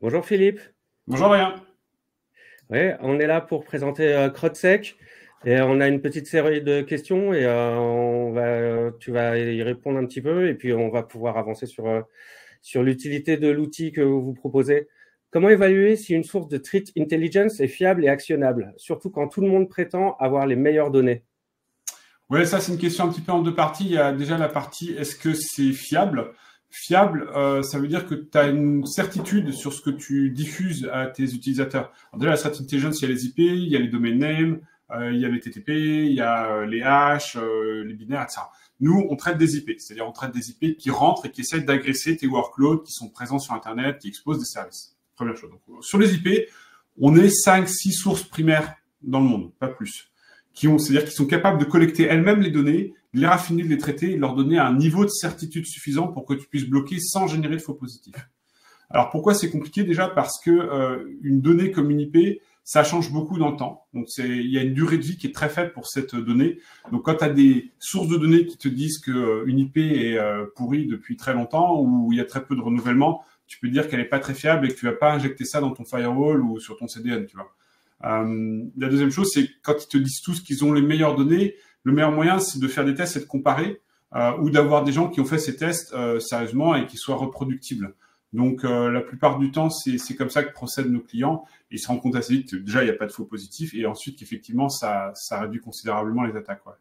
Bonjour Philippe. Bonjour Ryan. Ouais, on est là pour présenter CrowdSec et on a une petite série de questions et tu vas y répondre un petit peu et puis on va pouvoir avancer sur l'utilité de l'outil que vous proposez. Comment évaluer si une source de threat intelligence est fiable et actionnable, surtout quand tout le monde prétend avoir les meilleures données? Ouais, ça c'est une question un petit peu en deux parties. Il y a déjà la partie est-ce que c'est fiable? Fiable, ça veut dire que tu as une certitude sur ce que tu diffuses à tes utilisateurs. Alors déjà, la threat intelligence, il y a les IP, il y a les domain names, il y a les TTP, il y a les hash, les binaires, etc. Nous, on traite des IP, c'est-à-dire on traite des IP qui rentrent et qui essaient d'agresser tes workloads qui sont présents sur Internet, qui exposent des services. Première chose. Donc, sur les IP, on est 5-6 sources primaires dans le monde, pas plus. C'est-à-dire qu'ils sont capables de collecter elles-mêmes les données, de les raffiner, de les traiter, et de leur donner un niveau de certitude suffisant pour que tu puisses bloquer sans générer de faux positifs. Alors pourquoi c'est compliqué? Déjà parce que une donnée comme une IP, ça change beaucoup dans le temps. Donc il y a une durée de vie qui est très faible pour cette donnée. Donc quand tu as des sources de données qui te disent que une IP est pourrie depuis très longtemps ou il y a très peu de renouvellement, tu peux dire qu'elle n'est pas très fiable et que tu vas pas injecter ça dans ton firewall ou sur ton CDN, tu vois. La deuxième chose, c'est quand ils te disent tous qu'ils ont les meilleures données, le meilleur moyen, c'est de faire des tests et de comparer, ou d'avoir des gens qui ont fait ces tests sérieusement et qui soient reproductibles. Donc, la plupart du temps, c'est comme ça que procèdent nos clients. Ils se rendent compte assez vite que déjà, il n'y a pas de faux positifs et ensuite qu'effectivement, ça réduit considérablement les attaques. Ouais.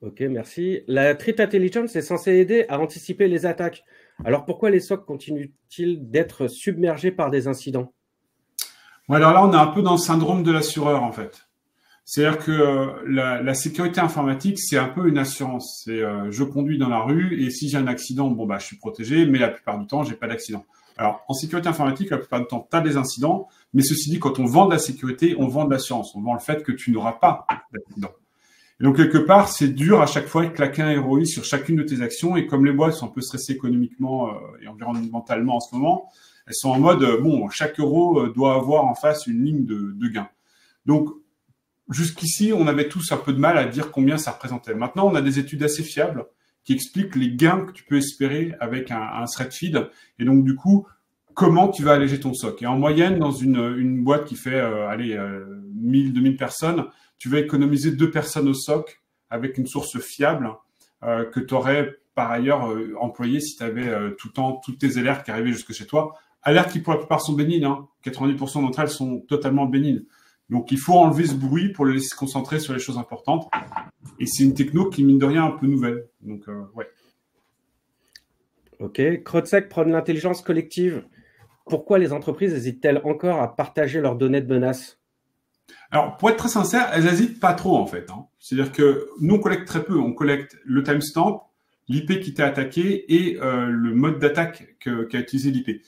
Ok, merci. La threat intelligence est censée aider à anticiper les attaques. Alors pourquoi les SOC continuent-ils d'être submergés par des incidents? Bon, alors là, on est un peu dans le syndrome de l'assureur, en fait. C'est-à-dire que la sécurité informatique, c'est un peu une assurance. C'est je conduis dans la rue et si j'ai un accident, bon bah je suis protégé, mais la plupart du temps, j'ai pas d'accident. Alors en sécurité informatique, la plupart du temps, tu as des incidents, mais ceci dit, quand on vend de la sécurité, on vend de l'assurance, on vend le fait que tu n'auras pas d'accident. Et donc quelque part, c'est dur à chaque fois de claquer un ROI sur chacune de tes actions. Et comme les boîtes sont un peu stressées économiquement et environnementalement en ce moment, elles sont en mode bon, chaque euro doit avoir en face une ligne de gain. Donc jusqu'ici, on avait tous un peu de mal à dire combien ça représentait. Maintenant, on a des études assez fiables qui expliquent les gains que tu peux espérer avec un thread feed. Et donc, du coup, comment tu vas alléger ton SOC. Et en moyenne, dans une boîte qui fait 1000, 2000 personnes, tu vas économiser 2 personnes au SOC avec une source fiable que tu aurais par ailleurs employé si tu avais tout le temps toutes tes alertes qui arrivaient jusque chez toi. Alertes qui pour la plupart sont bénignes. 90% d'entre elles sont totalement bénignes. Donc, il faut enlever ce bruit pour les laisser se concentrer sur les choses importantes. Et c'est une techno qui, mine de rien, un peu nouvelle. Donc, ouais. Ok. CrowdSec prône l'intelligence collective. Pourquoi les entreprises hésitent-elles encore à partager leurs données de menace? Alors, pour être très sincère, elles n'hésitent pas trop, en fait. C'est-à-dire que nous, on collecte très peu. On collecte le timestamp, l'IP qui t'a attaqué et le mode d'attaque qu'a utilisé l'IP.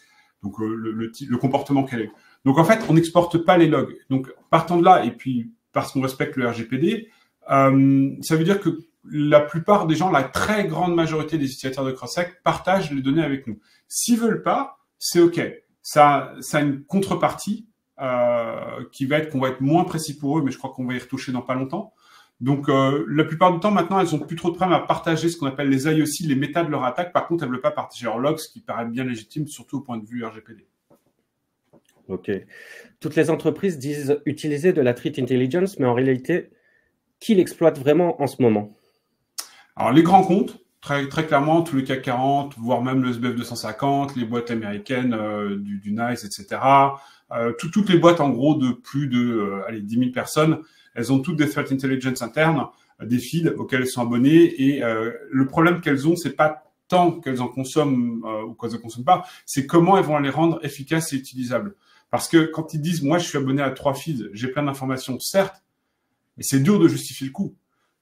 Donc, le comportement qu'elle a eu. Donc, en fait, on n'exporte pas les logs. Donc, partant de là, et puis parce qu'on respecte le RGPD, ça veut dire que la plupart des gens, la très grande majorité des utilisateurs de CrowdSec partagent les données avec nous. S'ils veulent pas, c'est OK. Ça a une contrepartie qui va être qu'on va être moins précis pour eux, mais je crois qu'on va y retoucher dans pas longtemps. Donc, la plupart du temps, maintenant, elles ont plus trop de problèmes à partager ce qu'on appelle les IOC, les méta de leur attaque. Par contre, elles ne veulent pas partager leurs logs, ce qui paraît bien légitime, surtout au point de vue RGPD. Ok. Toutes les entreprises disent utiliser de la threat intelligence, mais en réalité, qui l'exploite vraiment en ce moment? Alors, les grands comptes, très, très clairement, tous les CAC 40, voire même le SBF 250, les boîtes américaines du NICE, etc. Toutes les boîtes, en gros, de plus de 10 000 personnes, elles ont toutes des threat intelligence internes, des feeds auxquels elles sont abonnées. Et le problème qu'elles ont, c'est pas tant qu'elles en consomment ou qu'elles en consomment pas, c'est comment elles vont les rendre efficaces et utilisables. Parce que quand ils disent, moi, je suis abonné à 3 feeds, j'ai plein d'informations, certes, mais c'est dur de justifier le coût.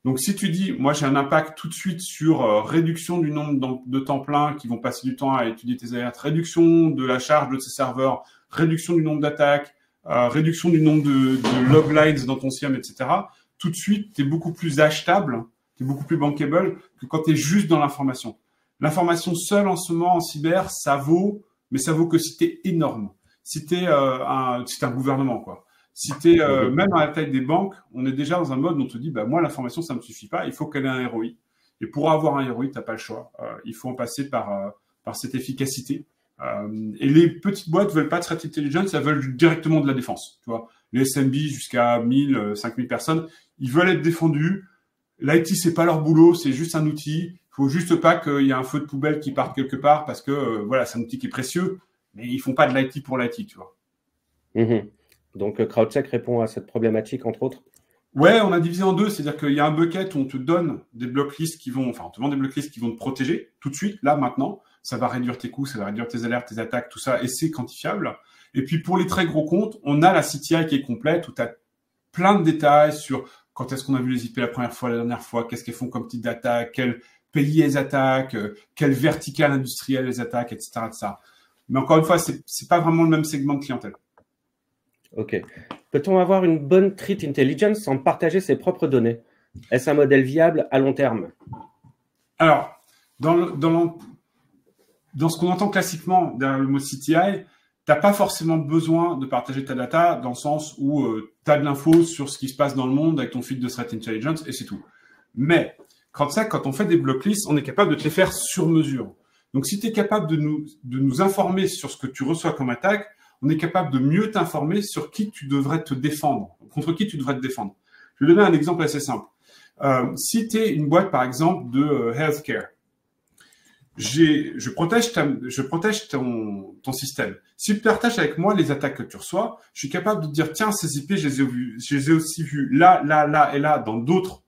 Donc, si tu dis, moi, j'ai un impact tout de suite sur réduction du nombre de temps plein qui vont passer du temps à étudier tes alertes, réduction de la charge de ces serveurs, réduction du nombre d'attaques, réduction du nombre de loglines dans ton SIEM, etc. Tout de suite, tu es beaucoup plus achetable, tu es beaucoup plus bankable que quand tu es juste dans l'information. L'information seule en ce moment en cyber, ça vaut, mais ça vaut que si tu es énorme. Si tu es un gouvernement, quoi. Si tu es même à la taille des banques, on est déjà dans un mode où on te dit, bah, moi, l'information, ça me suffit pas, il faut qu'elle ait un ROI. Et pour avoir un ROI, tu n'as pas le choix. Il faut en passer par cette efficacité. Et les petites boîtes veulent pas de threat intelligence, elles veulent directement de la défense. Tu vois, les SMB jusqu'à 1000, 5000 personnes, ils veulent être défendus. L'IT, c'est pas leur boulot, c'est juste un outil. Il faut juste pas qu'il y ait un feu de poubelle qui parte quelque part parce que voilà, c'est un outil qui est précieux, mais ils font pas de l'IT pour l'IT, tu vois. Donc CrowdSec répond à cette problématique, entre autres. Ouais, on a divisé en deux, c'est-à-dire qu'il y a un bucket où on te donne des blocklists qui vont, enfin, on te vend des blocklists qui vont te protéger tout de suite, là, maintenant. Ça va réduire tes coûts, ça va réduire tes alertes, tes attaques, tout ça, et c'est quantifiable. Et puis, pour les très gros comptes, on a la CTI qui est complète, où tu as plein de détails sur quand est-ce qu'on a vu les IP la première fois, la dernière fois, qu'est-ce qu'elles font comme type d'attaque, quel pays elles attaquent, quelle verticale industrielle elles attaquent, etc., etc. Mais encore une fois, c'est pas vraiment le même segment de clientèle. Ok. Peut-on avoir une bonne threat intelligence sans partager ses propres données? Est-ce un modèle viable à long terme? Alors, dans ce qu'on entend classiquement derrière le mot CTI, t'as pas forcément besoin de partager ta data dans le sens où tu as de l'info sur ce qui se passe dans le monde avec ton feed de threat intelligence et c'est tout. Mais quand on fait des blocklists, on est capable de te les faire sur mesure. Donc, si tu es capable de nous informer sur ce que tu reçois comme attaque, on est capable de mieux t'informer sur qui tu devrais te défendre, contre qui tu devrais te défendre. Je vais donner un exemple assez simple. Si tu es une boîte, par exemple, de healthcare, je protège ton système. Si tu partages avec moi les attaques que tu reçois, je suis capable de te dire, tiens, ces IP, je les ai aussi vues là, là, là et là dans d'autres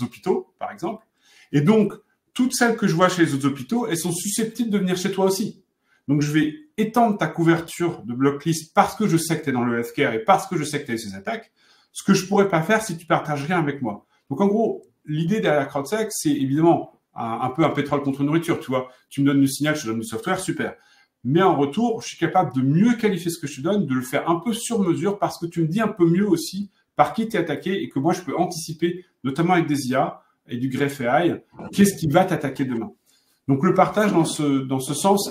hôpitaux, par exemple. Et donc, toutes celles que je vois chez les autres hôpitaux, elles sont susceptibles de venir chez toi aussi. Donc, je vais étendre ta couverture de blocklist parce que je sais que tu es dans le healthcare et parce que je sais que tu as eu ces attaques, ce que je pourrais pas faire si tu partages rien avec moi. Donc, en gros, l'idée derrière CrowdSec, c'est évidemment un peu un pétrole contre nourriture, tu vois. Tu me donnes le signal, je te donne du software, super. Mais en retour, je suis capable de mieux qualifier ce que je te donne, de le faire un peu sur mesure parce que tu me dis un peu mieux aussi par qui tu es attaqué et que moi, je peux anticiper, notamment avec des IA et du greffe AI, qu'est-ce qui va t'attaquer demain. Donc, le partage dans ce sens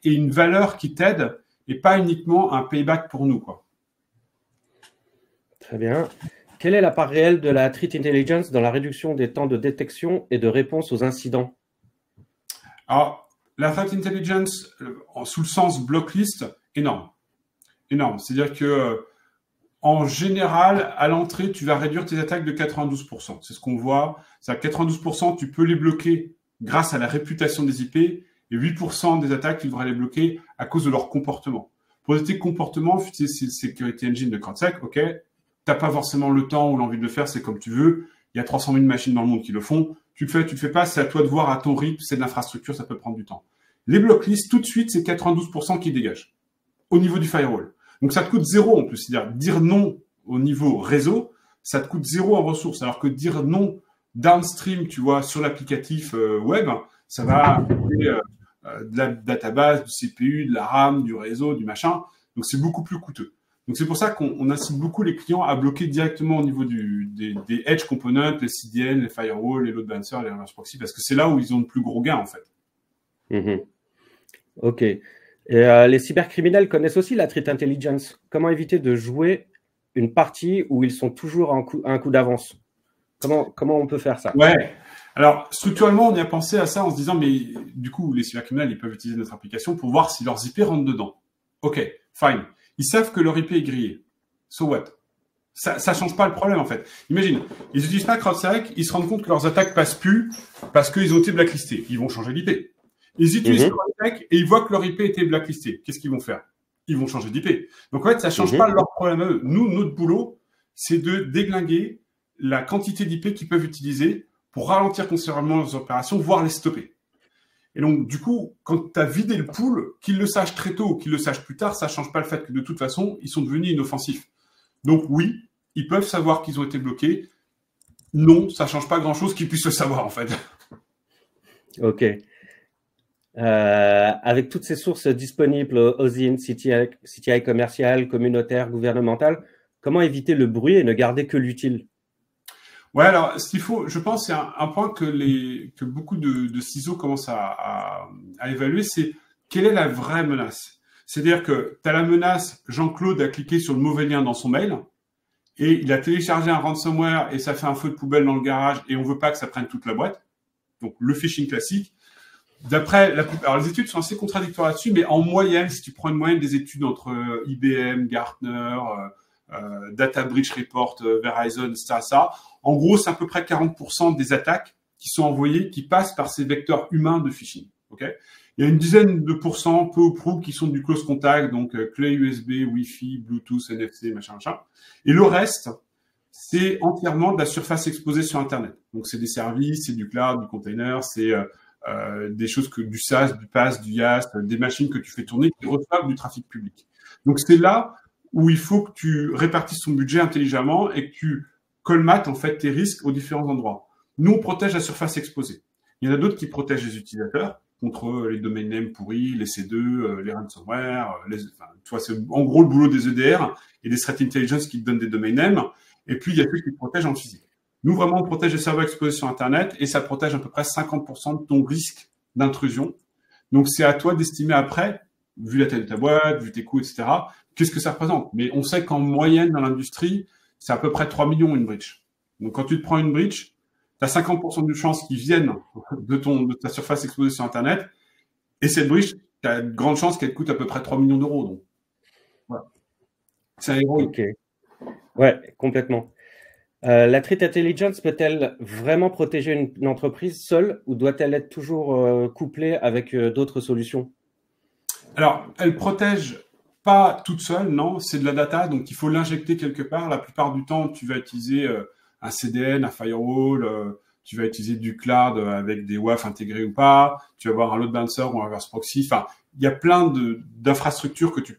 est une valeur qui t'aide et pas uniquement un payback pour nous, quoi. Très bien. Quelle est la part réelle de la threat intelligence dans la réduction des temps de détection et de réponse aux incidents? Alors, la threat intelligence, sous le sens blocklist, énorme. Énorme. C'est-à-dire que, en général, à l'entrée, tu vas réduire tes attaques de 92%. C'est ce qu'on voit. C'est-à-dire 92%, tu peux les bloquer grâce à la réputation des IP et 8% des attaques, tu devrais les bloquer à cause de leur comportement. Pour éviter comportement, c'est le Security Engine de CrowdSec, ok. T'as pas forcément le temps ou l'envie de le faire, c'est comme tu veux. Il y a 300 000 machines dans le monde qui le font. Tu le fais pas, c'est à toi de voir à ton rythme, c'est de l'infrastructure, ça peut prendre du temps. Les blocklists, tout de suite, c'est 92% qui dégagent au niveau du firewall. Donc, ça te coûte zéro en plus. C'est-à-dire, dire non au niveau réseau, ça te coûte zéro en ressources. Alors que dire non downstream, tu vois, sur l'applicatif web, ça va coûter de la database, du CPU, de la RAM, du réseau, du machin. Donc, c'est beaucoup plus coûteux. Donc, c'est pour ça qu'on incite beaucoup les clients à bloquer directement au niveau des edge components, les CDN, les firewalls, les load balancers, les reverse proxy, parce que c'est là où ils ont le plus gros gain, en fait. Ok. Et les cybercriminels connaissent aussi la threat intelligence. Comment éviter de jouer une partie où ils sont toujours à un coup d'avance? Comment on peut faire ça? Ouais. Alors, structurellement, on y a pensé à ça en se disant, mais du coup, les cybercriminels, ils peuvent utiliser notre application pour voir si leurs IP rentrent dedans. Ok, fine. Ils savent que leur IP est grillée. So what? Ça change pas le problème, en fait. Imagine, ils utilisent pas CrowdSec, ils se rendent compte que leurs attaques passent plus parce qu'ils ont été blacklistés. Ils vont changer d'IP. Ils utilisent CrowdSec et ils voient que leur IP était blacklistée. Qu'est-ce qu'ils vont faire? Ils vont changer d'IP. Donc, en fait, ça change pas leur problème à eux. Nous, notre boulot, c'est de déglinguer la quantité d'IP qu'ils peuvent utiliser pour ralentir considérablement leurs opérations, voire les stopper. Et donc, du coup, quand tu as vidé le pool, qu'ils le sachent très tôt ou qu'ils le sachent plus tard, ça change pas le fait que de toute façon, ils sont devenus inoffensifs. Donc oui, ils peuvent savoir qu'ils ont été bloqués. Non, ça change pas grand-chose qu'ils puissent le savoir, en fait. Ok. Avec toutes ces sources disponibles, OSINT, CTI commercial, communautaire, gouvernemental, comment éviter le bruit et ne garder que l'utile? Ouais, alors, ce qu'il faut, je pense, c'est un point que beaucoup de CISO commencent à évaluer, c'est quelle est la vraie menace. C'est-à-dire que tu as la menace, Jean-Claude a cliqué sur le mauvais lien dans son mail et il a téléchargé un ransomware et ça fait un feu de poubelle dans le garage et on veut pas que ça prenne toute la boîte. Donc, le phishing classique. Alors les études sont assez contradictoires là-dessus, mais en moyenne, si tu prends une moyenne des études entre IBM, Gartner, Data Breach Report, Verizon, etc., en gros, c'est à peu près 40% des attaques qui sont envoyées, qui passent par ces vecteurs humains de phishing. Okay, il y a une dizaine de pourcents, peu ou prou, qui sont du close contact, donc clé USB, Wi-Fi, Bluetooth, NFC, machin. Et le reste, c'est entièrement de la surface exposée sur Internet. Donc, c'est des services, c'est du cloud, du container, c'est des choses que du SaaS, du PaaS, du IaaS, des machines que tu fais tourner qui reçoivent du trafic public. Donc, c'est là où il faut que tu répartisses ton budget intelligemment et que tu colmates en fait tes risques aux différents endroits. Nous, on protège la surface exposée. Il y en a d'autres qui protègent les utilisateurs contre les domain names pourris, les C2, les ransomware, tu vois, c'est en gros le boulot des EDR et des threat intelligence qui te donnent des domain names. Et puis, il y a ceux qui te protègent en physique. Nous, vraiment, on protège les serveurs exposés sur Internet et ça protège à peu près 50% de ton risque d'intrusion. Donc, c'est à toi d'estimer après, vu la taille de ta boîte, vu tes coûts, etc., qu'est-ce que ça représente. Mais on sait qu'en moyenne, dans l'industrie, c'est à peu près 3 millions une breach. Donc, quand tu te prends une breach, tu as 50% de chances qu'ils viennent de ta surface exposée sur Internet. Et cette breach, tu as de grandes chances qu'elle coûte à peu près 3 millions d'euros. Donc, voilà. C'est un héros. Ok. Ouais, complètement. La threat intelligence peut-elle vraiment protéger une entreprise seule ou doit-elle être toujours couplée avec d'autres solutions? Alors, elle protège pas toute seule, non, c'est de la data, donc il faut l'injecter quelque part. La plupart du temps, tu vas utiliser un CDN, un firewall, tu vas utiliser du cloud avec des WAF intégrés ou pas, tu vas avoir un load balancer ou un reverse proxy. Enfin, il y a plein d'infrastructures que tu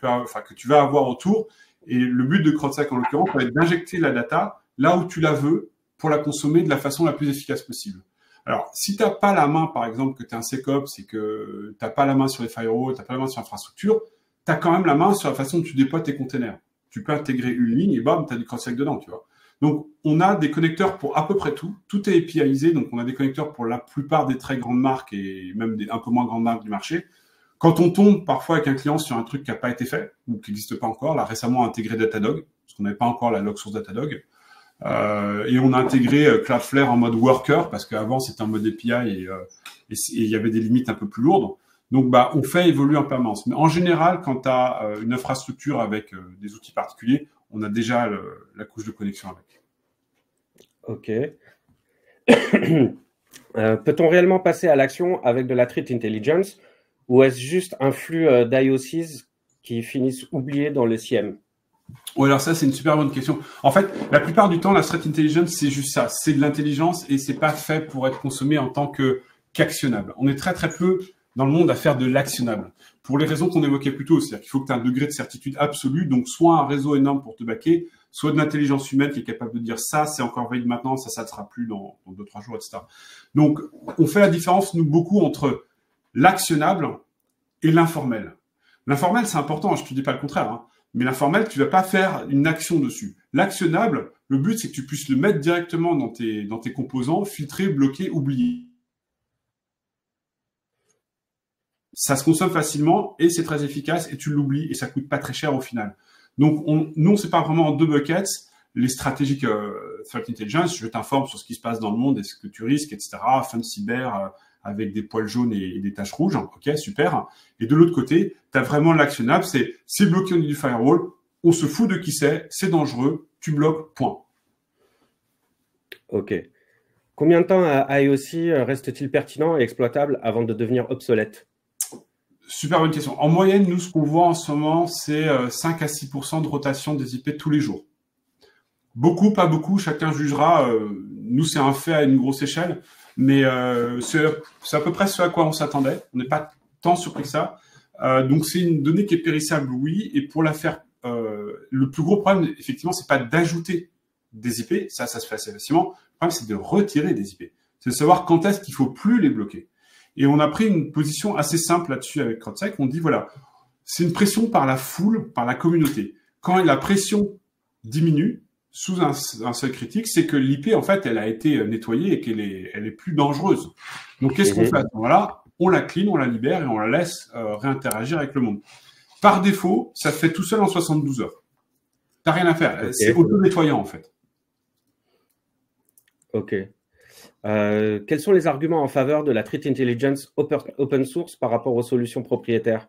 vas avoir autour. Et le but de CrowdStrike, en l'occurrence, va être d'injecter la data là où tu la veux pour la consommer de la façon la plus efficace possible. Alors, si tu n'as pas la main, par exemple, que tu es un SecOps et que tu n'as pas la main sur les firewalls, tu n'as pas la main sur l'infrastructure, tu as quand même la main sur la façon dont tu déploies tes containers. Tu peux intégrer une ligne et bam, tu as du CrowdStrike dedans, tu vois. Donc, on a des connecteurs pour à peu près tout. Tout est APIisé, donc on a des connecteurs pour la plupart des très grandes marques et même des un peu moins grandes marques du marché. Quand on tombe parfois avec un client sur un truc qui n'a pas été fait ou qui n'existe pas encore, là récemment intégré Datadog, parce qu'on n'avait pas encore la log source Datadog, et on a intégré Cloudflare en mode worker parce qu'avant c'était en mode API et il y avait des limites un peu plus lourdes. Donc bah on fait évoluer en permanence. Mais en général, quand tu as une infrastructure avec des outils particuliers, on a déjà la couche de connexion avec. Ok. Peut-on réellement passer à l'action avec de la threat intelligence ou est-ce juste un flux d'IOCs qui finissent oubliés dans le CIEM? Oui, alors ça, c'est une super bonne question. En fait, la plupart du temps, la threat intelligence, c'est juste ça. C'est de l'intelligence et c'est pas fait pour être consommé en tant qu'actionnable. On est très, très peu dans le monde à faire de l'actionnable. Pour les raisons qu'on évoquait plus tôt. C'est-à-dire qu'il faut que tu aies un degré de certitude absolue. Donc, soit un réseau énorme pour te baquer, soit de l'intelligence humaine qui est capable de dire ça, c'est encore valide maintenant, ça ne sera plus dans 2-3 jours, etc. Donc, on fait la différence, nous, beaucoup entre l'actionnable et l'informel. L'informel, c'est important, je ne te dis pas le contraire, hein. Mais l'informel, tu vas pas faire une action dessus. L'actionnable, le but, c'est que tu puisses le mettre directement dans tes composants, filtrer, bloquer, oublier. Ça se consomme facilement et c'est très efficace et tu l'oublies et ça coûte pas très cher au final. Donc, nous, on sépare vraiment en deux buckets. Les stratégiques threat intelligence, je t'informe sur ce qui se passe dans le monde et ce que tu risques, etc. Fun cyber, avec des poils jaunes et des taches rouges. Ok, super. Et de l'autre côté, tu as vraiment l'actionnable, c'est bloqué au niveau du firewall, on se fout de qui c'est dangereux, tu bloques, point. Ok. Combien de temps IOC reste-t-il pertinent et exploitable avant de devenir obsolète? Super bonne question. En moyenne, nous, ce qu'on voit en ce moment, c'est 5 à 6% de rotation des IP tous les jours. Beaucoup, pas beaucoup, chacun jugera. Nous, c'est un fait à une grosse échelle. Mais c'est à peu près ce à quoi on s'attendait. On n'est pas tant surpris que ça. Donc, c'est une donnée qui est périssable, oui. Et pour la faire, le plus gros problème, effectivement, c'est pas d'ajouter des IP. Ça se fait assez facilement. Le problème, c'est de retirer des IP. C'est de savoir quand est-ce qu'il faut plus les bloquer. Et on a pris une position assez simple là-dessus avec CrowdStrike. On dit, voilà, c'est une pression par la foule, par la communauté. Quand la pression diminue, sous un seuil critique, c'est que l'IP, en fait, elle a été nettoyée et qu'elle est plus dangereuse. Donc, qu'est-ce qu'on fait à ce moment-là? On la clean, on la libère et on la laisse réinteragir avec le monde. Par défaut, ça se fait tout seul en 72 heures. T'as rien à faire. Okay. C'est auto-nettoyant, en fait. Ok. Quels sont les arguments en faveur de la Threat Intelligence open source par rapport aux solutions propriétaires?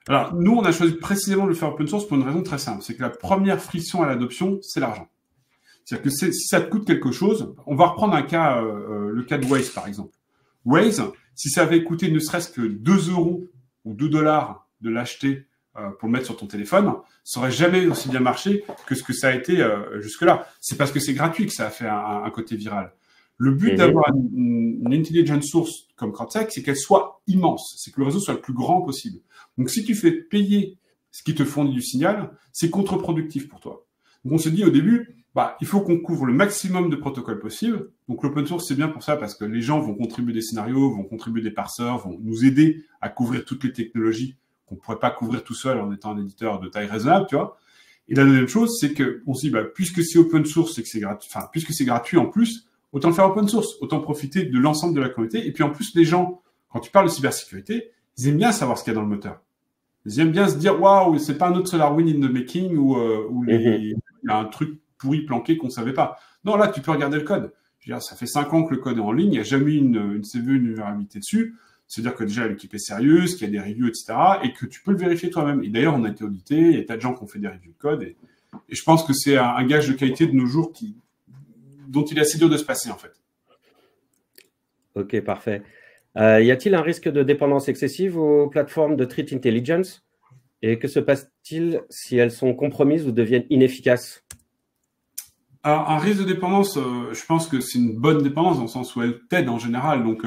Alors, nous, on a choisi précisément de le faire open source pour une raison très simple. C'est que la première friction à l'adoption, c'est l'argent. C'est-à-dire que si ça te coûte quelque chose, on va reprendre un cas, le cas de Waze, par exemple. Waze, si ça avait coûté ne serait-ce que 2 € ou 2 $ de l'acheter pour le mettre sur ton téléphone, ça aurait jamais aussi bien marché que ce que ça a été jusque-là. C'est parce que c'est gratuit que ça a fait un côté viral. Le but d'avoir une intelligence source comme CrowdSec, c'est qu'elle soit immense, c'est que le réseau soit le plus grand possible. Donc, si tu fais payer ce qui te fournit du signal, c'est contre-productif pour toi. Donc, on se dit au début, il faut qu'on couvre le maximum de protocoles possibles. Donc, l'open source, c'est bien pour ça parce que les gens vont contribuer des scénarios, vont contribuer des parseurs, vont nous aider à couvrir toutes les technologies qu'on ne pourrait pas couvrir tout seul en étant un éditeur de taille raisonnable, tu vois. Et la deuxième chose, c'est qu'on se dit, puisque c'est open source et que c'est gratuit, puisque c'est gratuit en plus, autant le faire open source, autant profiter de l'ensemble de la communauté. Et puis, en plus, les gens, quand tu parles de cybersécurité, ils aiment bien savoir ce qu'il y a dans le moteur. Ils aiment bien se dire, waouh, c'est pas un autre SolarWinds in the making où il y a un truc pourri planqué qu'on savait pas. Non, là, tu peux regarder le code. Je veux dire, ça fait 5 ans que le code est en ligne, il n'y a jamais une CVE, une vulnérabilité dessus. C'est-à-dire que déjà, l'équipe est sérieuse, qu'il y a des reviews, etc., et que tu peux le vérifier toi-même. Et d'ailleurs, on a été audité, il y a des tas de gens qui ont fait des reviews de code, et je pense que c'est un gage de qualité de nos jours dont il est assez dur de se passer, en fait. Ok, parfait. Y a-t-il un risque de dépendance excessive aux plateformes de Threat Intelligence? Et que se passe-t-il si elles sont compromises ou deviennent inefficaces? Alors, un risque de dépendance, je pense que c'est une bonne dépendance dans le sens où elle t'aide en général. Donc,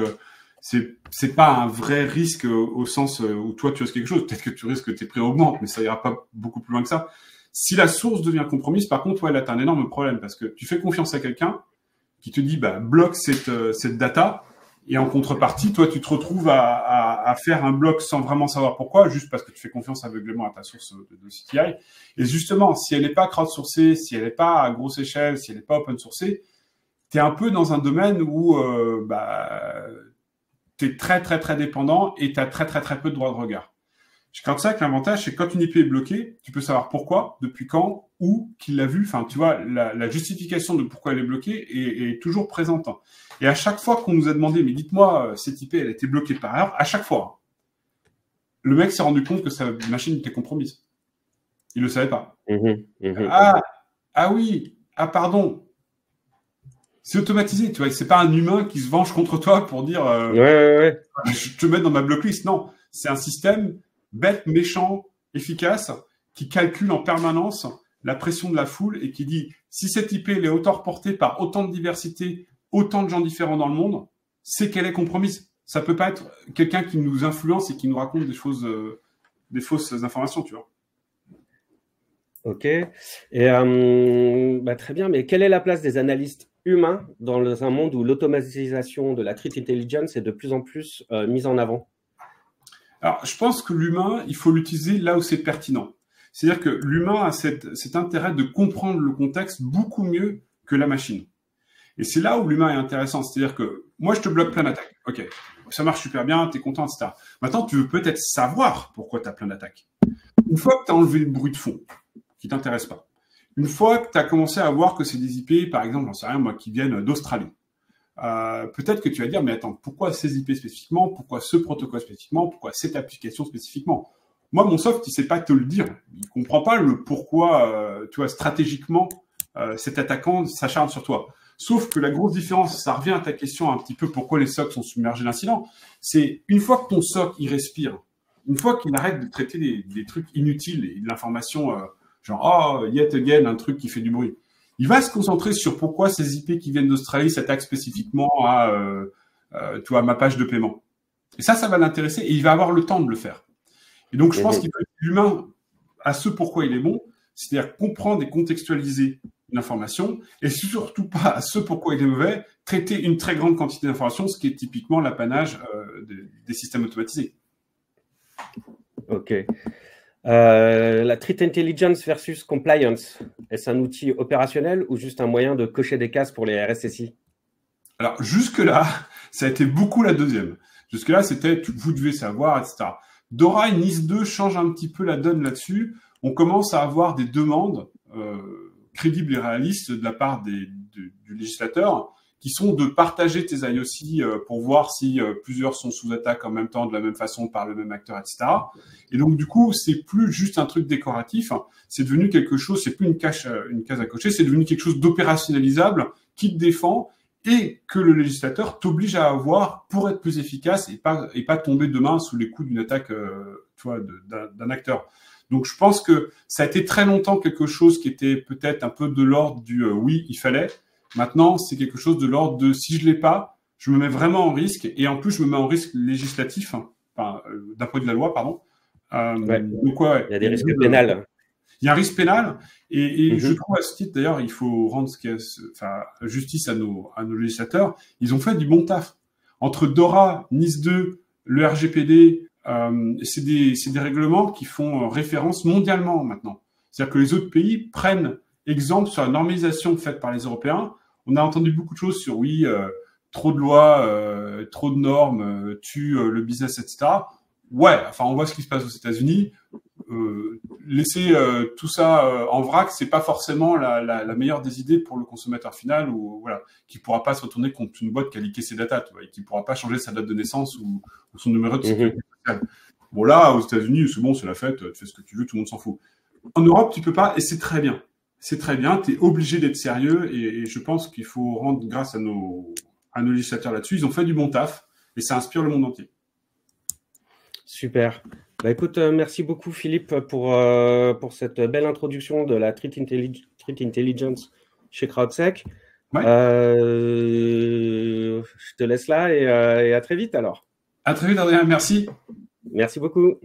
c'est pas un vrai risque au sens où toi, tu risques quelque chose. Peut-être que tu risques que tes prix augmentent, mais ça ira pas beaucoup plus loin que ça. Si la source devient compromise, par contre, ouais, là, t'as un énorme problème parce que tu fais confiance à quelqu'un qui te dit, bloque cette data. Et en contrepartie, toi, tu te retrouves à faire un bloc sans vraiment savoir pourquoi, juste parce que tu fais confiance aveuglément à ta source de CTI. Et justement, si elle n'est pas crowdsourcée, si elle n'est pas à grosse échelle, si elle n'est pas open sourcée, tu es un peu dans un domaine où tu es très, très, très dépendant et tu as très, très, très peu de droit de regard. Je crois que ça, que l'avantage, c'est que quand une IP est bloquée, tu peux savoir pourquoi, depuis quand, où, qui l'a vu. Enfin, tu vois, la justification de pourquoi elle est bloquée est toujours présente. Et à chaque fois qu'on nous a demandé, mais dites-moi, cette IP, elle a été bloquée par erreur, à chaque fois, le mec s'est rendu compte que sa machine était compromise. Il le savait pas. Ah oui, pardon. C'est automatisé, tu vois. C'est pas un humain qui se venge contre toi pour dire, je te mets dans ma blocklist. Non, c'est un système bête, méchant, efficace, qui calcule en permanence la pression de la foule et qui dit, si cette IP elle est autant reportée par autant de diversité, autant de gens différents dans le monde, c'est qu'elle est compromise. Ça peut pas être quelqu'un qui nous influence et qui nous raconte des choses, des fausses informations, tu vois. Ok. Et très bien, mais quelle est la place des analystes humains dans un monde où l'automatisation de la Threat Intelligence est de plus en plus mise en avant? Alors, je pense que l'humain, il faut l'utiliser là où c'est pertinent. C'est-à-dire que l'humain a cet intérêt de comprendre le contexte beaucoup mieux que la machine. Et c'est là où l'humain est intéressant. C'est-à-dire que moi, je te bloque plein d'attaques. Ok, ça marche super bien, tu es content, etc. Maintenant, tu veux peut-être savoir pourquoi tu as plein d'attaques. Une fois que tu as enlevé le bruit de fond, qui t'intéresse pas, une fois que tu as commencé à voir que c'est des IP, par exemple, j'en sais rien, moi, qui viennent d'Australie, peut-être que tu vas dire, mais attends, pourquoi ces IP spécifiquement? Pourquoi ce protocole spécifiquement? Pourquoi cette application spécifiquement? Moi, mon soft, il sait pas te le dire. Il comprend pas le pourquoi, tu vois, stratégiquement, cet attaquant s'acharne sur toi. Sauf que la grosse différence, ça revient à ta question un petit peu pourquoi les SOC sont submergés d'incidents, c'est une fois que ton SOC, il respire, une fois qu'il arrête de traiter des trucs inutiles et de l'information, genre, oh, yet again, un truc qui fait du bruit, il va se concentrer sur pourquoi ces IP qui viennent d'Australie s'attaquent spécifiquement à ma page de paiement. Et ça va l'intéresser et il va avoir le temps de le faire. Et donc, je pense qu'il peut être l'humain à ce pourquoi il est bon, c'est-à-dire comprendre et contextualiser une information et surtout pas à ce pourquoi il est mauvais, traiter une très grande quantité d'informations, ce qui est typiquement l'apanage des systèmes automatisés. Ok. La Threat Intelligence versus Compliance, est-ce un outil opérationnel ou juste un moyen de cocher des cases pour les RSSI? Alors, jusque-là, ça a été beaucoup la deuxième. Jusque-là, c'était « vous devez savoir », etc. DORA et NIS2 changent un petit peu la donne là-dessus. On commence à avoir des demandes crédibles et réalistes de la part du législateur qui sont de partager tes IOC pour voir si plusieurs sont sous attaque en même temps, de la même façon, par le même acteur, etc. Et donc, du coup, c'est plus juste un truc décoratif, hein. C'est devenu quelque chose, c'est plus une case à cocher, c'est devenu quelque chose d'opérationnalisable qui te défend et que le législateur t'oblige à avoir pour être plus efficace et pas tomber demain sous les coups d'une attaque, d'un acteur. Donc, je pense que ça a été très longtemps quelque chose qui était peut-être un peu de l'ordre du oui, il fallait. Maintenant, c'est quelque chose de l'ordre de si je l'ai pas, je me mets vraiment en risque et en plus, je me mets en risque législatif, hein, enfin, d'un point de vue de la loi, pardon. Ouais. Donc, ouais, il y a des risques pénals. Il y a un risque pénal et je trouve à ce titre, d'ailleurs, il faut rendre justice à nos législateurs. Ils ont fait du bon taf. Entre DORA, NIS 2, le RGPD, c'est des règlements qui font référence mondialement maintenant. C'est-à-dire que les autres pays prennent exemple sur la normalisation faite par les Européens. On a entendu beaucoup de choses sur oui, trop de lois, trop de normes, tue le business, etc. Ouais, enfin on voit ce qui se passe aux États-Unis. Laisser tout ça en vrac, c'est pas forcément la meilleure des idées pour le consommateur final ou voilà, qui pourra pas se retourner contre une boîte qui a leaké ses data, tu vois, et qui pourra pas changer sa date de naissance ou son numéro de sécurité sociale. Bon là, aux États-Unis, c'est bon, c'est la fête, tu fais ce que tu veux, tout le monde s'en fout. En Europe, tu peux pas, et c'est très bien. C'est très bien, tu es obligé d'être sérieux et je pense qu'il faut rendre grâce à nos législateurs là-dessus. Ils ont fait du bon taf et ça inspire le monde entier. Super. Bah, écoute, merci beaucoup Philippe pour cette belle introduction de la Threat Intelligence chez CrowdSec. Ouais. Je te laisse là et à très vite alors. À très vite Adrien, merci. Merci beaucoup.